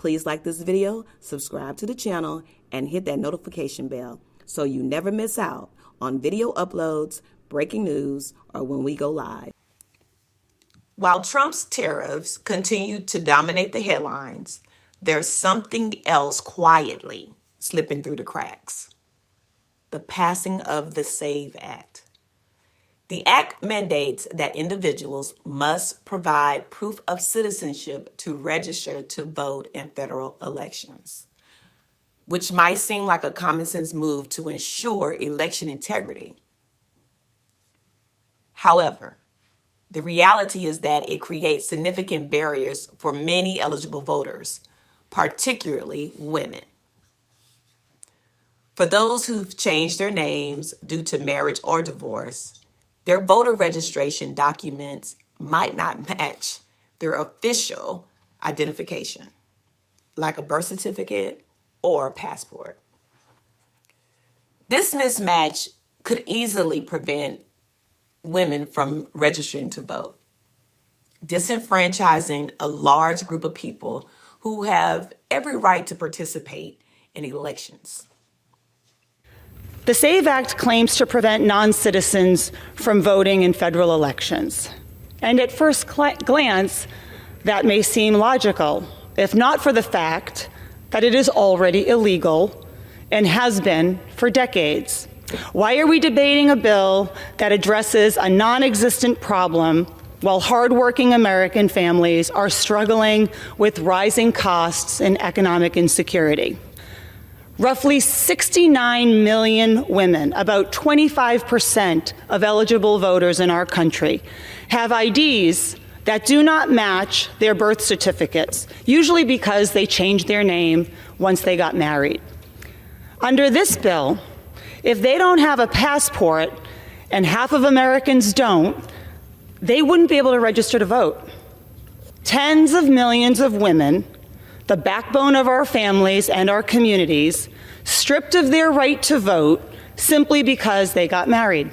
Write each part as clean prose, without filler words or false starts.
Please like this video, subscribe to the channel, and hit that notification bell so you never miss out on video uploads, breaking news, or when we go live. While Trump's tariffs continue to dominate the headlines, there's something else quietly slipping through the cracks. The passing of the SAVE Act. The act mandates that individuals must provide proof of citizenship to register to vote in federal elections, which might seem like a common sense move to ensure election integrity. However, the reality is that it creates significant barriers for many eligible voters, particularly women. For those who've changed their names due to marriage or divorce, their voter registration documents might not match their official identification, like a birth certificate or a passport. This mismatch could easily prevent women from registering to vote, disenfranchising a large group of people who have every right to participate in elections. The SAVE Act claims to prevent non-citizens from voting in federal elections. And at first glance, that may seem logical, if not for the fact that it is already illegal and has been for decades. Why are we debating a bill that addresses a non-existent problem while hardworking American families are struggling with rising costs and economic insecurity? Roughly 69 million women, about 25% of eligible voters in our country, have IDs that do not match their birth certificates, usually because they changed their name once they got married. Under this bill, if they don't have a passport, and half of Americans don't, they wouldn't be able to register to vote. Tens of millions of women, the backbone of our families and our communities, stripped of their right to vote simply because they got married.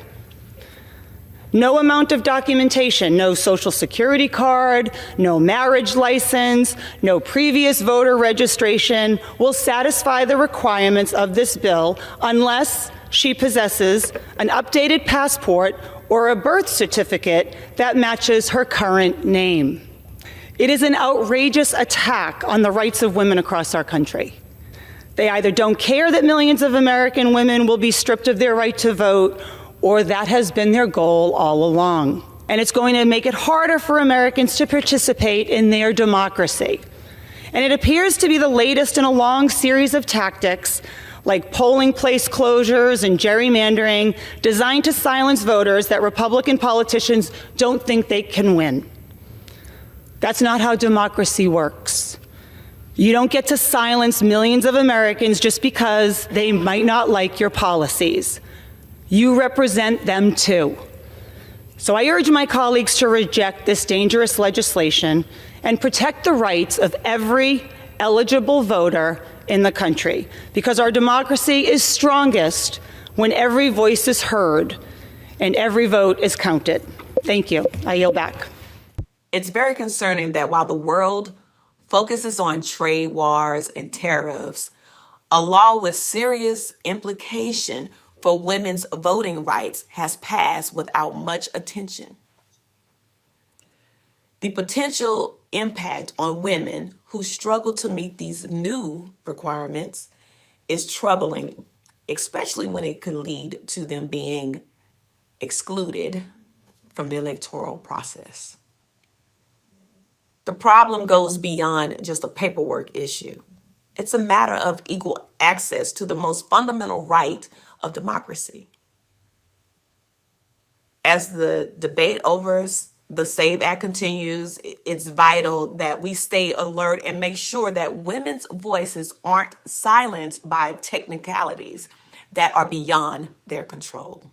No amount of documentation, no social security card, no marriage license, no previous voter registration will satisfy the requirements of this bill unless she possesses an updated passport or a birth certificate that matches her current name. It is an outrageous attack on the rights of women across our country. They either don't care that millions of American women will be stripped of their right to vote, or that has been their goal all along. And it's going to make it harder for Americans to participate in their democracy. And it appears to be the latest in a long series of tactics like polling place closures and gerrymandering designed to silence voters that Republican politicians don't think they can win. That's not how democracy works. You don't get to silence millions of Americans just because they might not like your policies. You represent them too. So I urge my colleagues to reject this dangerous legislation and protect the rights of every eligible voter in the country, because our democracy is strongest when every voice is heard and every vote is counted. Thank you. I yield back. It's very concerning that while the world focuses on trade wars and tariffs, a law with serious implication for women's voting rights has passed without much attention. The potential impact on women who struggle to meet these new requirements is troubling, especially when it could lead to them being excluded from the electoral process. The problem goes beyond just a paperwork issue. It's a matter of equal access to the most fundamental right of democracy. As the debate over the SAVE Act continues, it's vital that we stay alert and make sure that women's voices aren't silenced by technicalities that are beyond their control.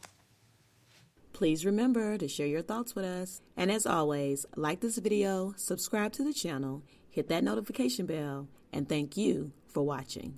Please remember to share your thoughts with us. And as always, like this video, subscribe to the channel, hit that notification bell, and thank you for watching.